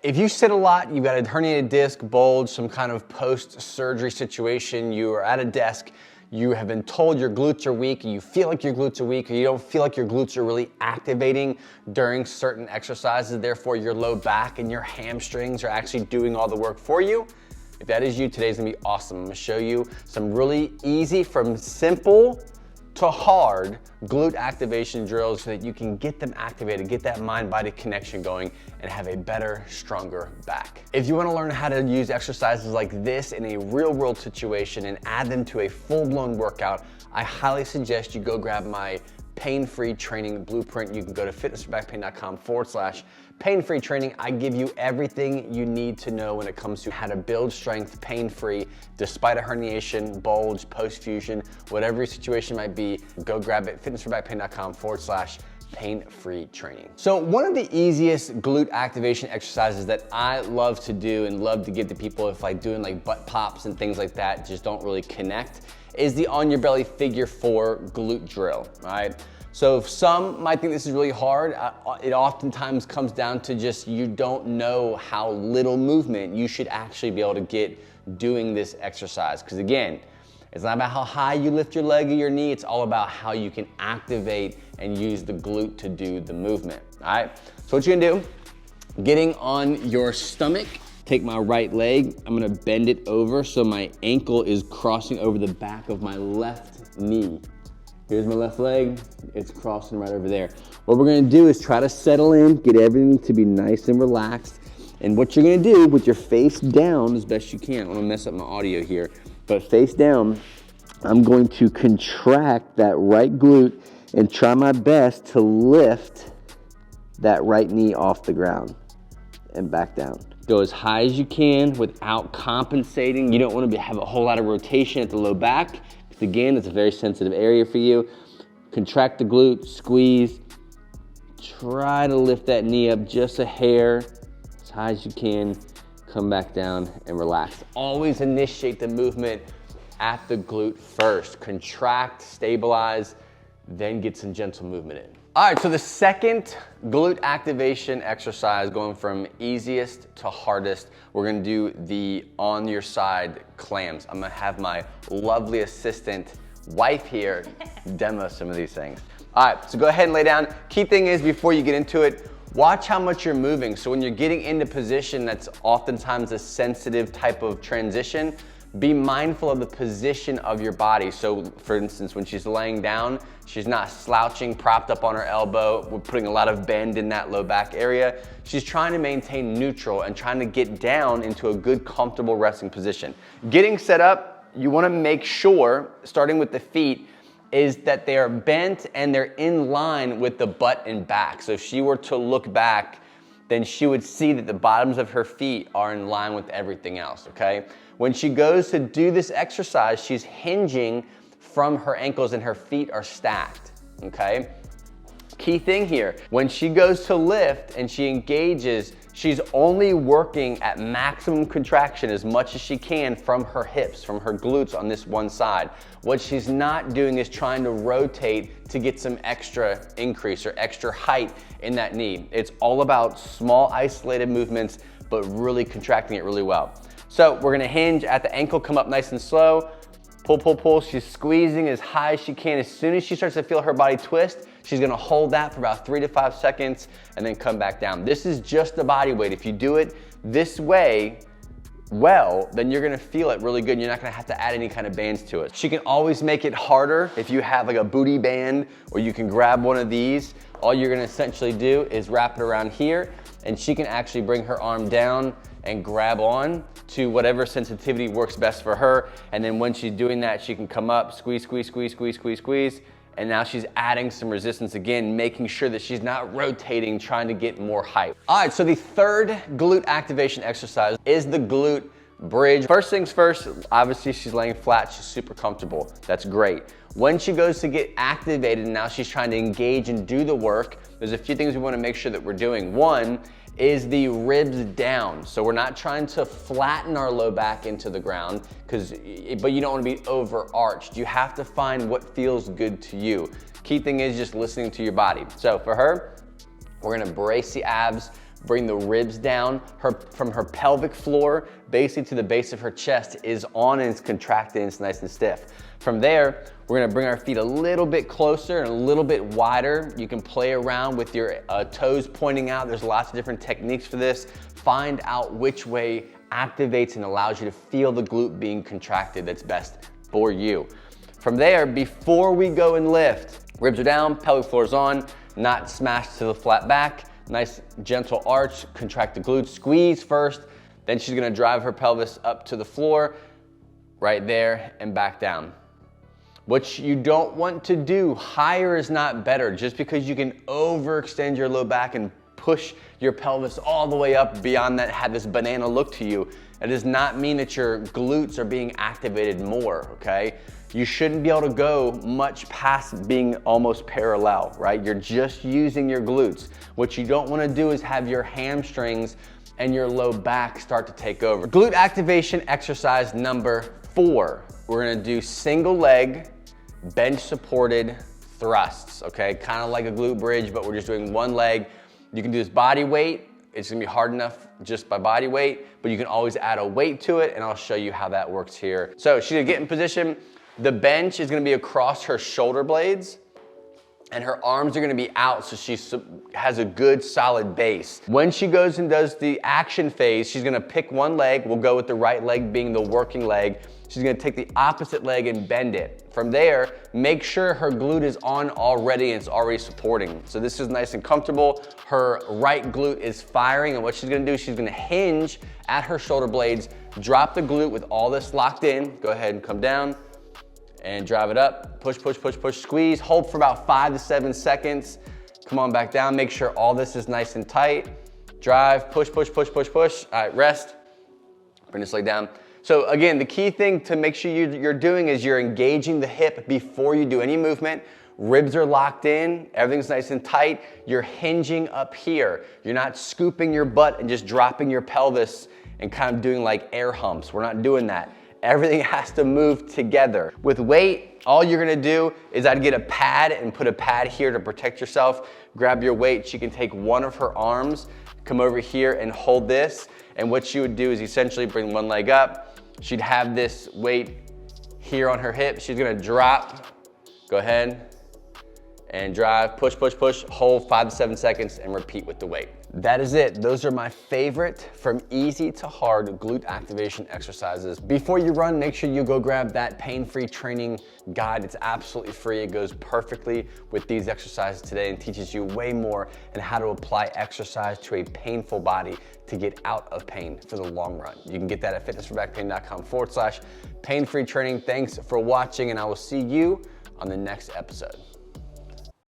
If you sit a lot, you've got a herniated disc, bulge, some kind of post-surgery situation, you are at a desk, you have been told your glutes are weak, and you feel like your glutes are weak, or you don't feel like your glutes are really activating during certain exercises, therefore your low back and your hamstrings are actually doing all the work for you. If that is you, today's gonna be awesome. I'm gonna show you some really easy, from simple to hard glute activation drills so that you can get them activated, get that mind-body connection going, and have a better, stronger back. If you wanna learn how to use exercises like this in a real-world situation and add them to a full-blown workout, I highly suggest you go grab my pain-free training blueprint. You can go to fitnessforbackpain.com/pain-free training. I give you everything you need to know when it comes to how to build strength pain-free, despite a herniation, bulge, post-fusion, whatever your situation might be. Go grab it, fitnessforbackpain.com/pain-free training. So one of the easiest glute activation exercises that I love to do and love to give to people if like doing like butt pops and things like that just don't really connect is the on your belly figure 4 glute drill, right? So some might think this is really hard. It oftentimes comes down to just you don't know how little movement you should actually be able to get doing this exercise. Because again, it's not about how high you lift your leg or your knee, it's all about how you can activate and use the glute to do the movement, all right? So what you're gonna do, getting on your stomach, take my right leg, I'm gonna bend it over so my ankle is crossing over the back of my left knee. Here's my left leg, it's crossing right over there. What we're gonna do is try to settle in, get everything to be nice and relaxed. And what you're gonna do with your face down as best you can, I'm gonna mess up my audio here, but face down, I'm going to contract that right glute and try my best to lift that right knee off the ground and back down. Go as high as you can without compensating. You don't want to have a whole lot of rotation at the low back, because again, it's a very sensitive area for you. Contract the glute, squeeze. Try to lift that knee up just a hair, as high as you can. Come back down and relax. Always initiate the movement at the glute first. Contract, stabilize, then get some gentle movement in. All right, so the second glute activation exercise, going from easiest to hardest, we're gonna do the on your side clams. I'm gonna have my lovely assistant wife here demo some of these things. All right, so go ahead and lay down. Key thing is, before you get into it, watch how much you're moving. So when you're getting into position that's oftentimes a sensitive type of transition, be mindful of the position of your body. So for instance, when she's laying down, she's not slouching, propped up on her elbow. We're putting a lot of bend in that low back area. She's trying to maintain neutral and trying to get down into a good, comfortable resting position. Getting set up, you wanna make sure, starting with the feet, is that they are bent and they're in line with the butt and back. So if she were to look back, then she would see that the bottoms of her feet are in line with everything else, okay? When she goes to do this exercise, she's hinging from her ankles and her feet are stacked, okay? Key thing here, when she goes to lift and she engages, she's only working at maximum contraction as much as she can from her hips, from her glutes on this one side. What she's not doing is trying to rotate to get some extra increase or extra height in that knee. It's all about small isolated movements, but really contracting it really well. So we're gonna hinge at the ankle, come up nice and slow, pull, pull, pull. She's squeezing as high as she can. As soon as she starts to feel her body twist, she's gonna hold that for about 3 to 5 seconds and then come back down. This is just the body weight. If you do it this way well, then you're gonna feel it really good and you're not gonna have to add any kind of bands to it. She can always make it harder if you have like a booty band, or you can grab one of these. All you're gonna essentially do is wrap it around here, and she can actually bring her arm down and grab on to whatever sensitivity works best for her. And then when she's doing that, she can come up, squeeze, squeeze, squeeze, squeeze, squeeze, squeeze. And now she's adding some resistance again, making sure that she's not rotating, trying to get more height. All right, so the third glute activation exercise is the glute bridge. First things first, obviously she's laying flat, she's super comfortable. That's great. When she goes to get activated and now she's trying to engage and do the work, there's a few things we wanna make sure that we're doing. One is the ribs down. So we're not trying to flatten our low back into the ground, but you don't want to be overarched. You have to find what feels good to you. Key thing is just listening to your body. So for her, we're gonna brace the abs, bring the ribs down. From her pelvic floor, basically to the base of her chest is on and it's contracted and it's nice and stiff. From there, we're gonna bring our feet a little bit closer and a little bit wider. You can play around with your toes pointing out. There's lots of different techniques for this. Find out which way activates and allows you to feel the glute being contracted that's best for you. From there, before we go and lift, ribs are down, pelvic floor is on, not smashed to the flat back. Nice gentle arch, contract the glutes, squeeze first, then she's gonna drive her pelvis up to the floor, right there, and back down. What you don't want to do, higher is not better. Just because you can overextend your low back and push your pelvis all the way up beyond that, have this banana look to you, it does not mean that your glutes are being activated more, okay? You shouldn't be able to go much past being almost parallel, right? You're just using your glutes. What you don't want to do is have your hamstrings and your low back start to take over. Glute activation exercise number 4. We're gonna do single leg, bench supported thrusts, okay? Kind of like a glute bridge, but we're just doing one leg. You can do this body weight. It's gonna be hard enough just by body weight, but you can always add a weight to it, and I'll show you how that works here. So she's gonna get in position. The bench is gonna be across her shoulder blades, and her arms are gonna be out so she has a good solid base. When she goes and does the action phase, she's gonna pick one leg. We'll go with the right leg being the working leg. She's gonna take the opposite leg and bend it. From there, make sure her glute is on already and it's already supporting. So this is nice and comfortable. Her right glute is firing, and what she's gonna do, she's gonna hinge at her shoulder blades, drop the glute with all this locked in. Go ahead and come down and drive it up. Push, push, push, push, squeeze. Hold for about 5 to 7 seconds. Come on back down. Make sure all this is nice and tight. Drive, push, push, push, push, push. All right, rest. Bring this leg down. So again, the key thing to make sure you're doing is you're engaging the hip before you do any movement. Ribs are locked in, everything's nice and tight. You're hinging up here. You're not scooping your butt and just dropping your pelvis and kind of doing like air humps. We're not doing that. Everything has to move together. With weight, all you're gonna do is I'd get a pad and put a pad here to protect yourself. Grab your weight. She can take one of her arms, come over here and hold this. And what she would do is essentially bring one leg up. She'd have this weight here on her hip. She's gonna drop, go ahead and drive, push, push, push, hold 5 to 7 seconds and repeat with the weight. That is it. Those are my favorite from easy to hard glute activation exercises. Before you run, make sure you go grab that pain-free training guide. It's absolutely free. It goes perfectly with these exercises today and teaches you way more and how to apply exercise to a painful body to get out of pain for the long run. You can get that at fitnessforbackpain.com/pain-free training. Thanks for watching, and I will see you on the next episode.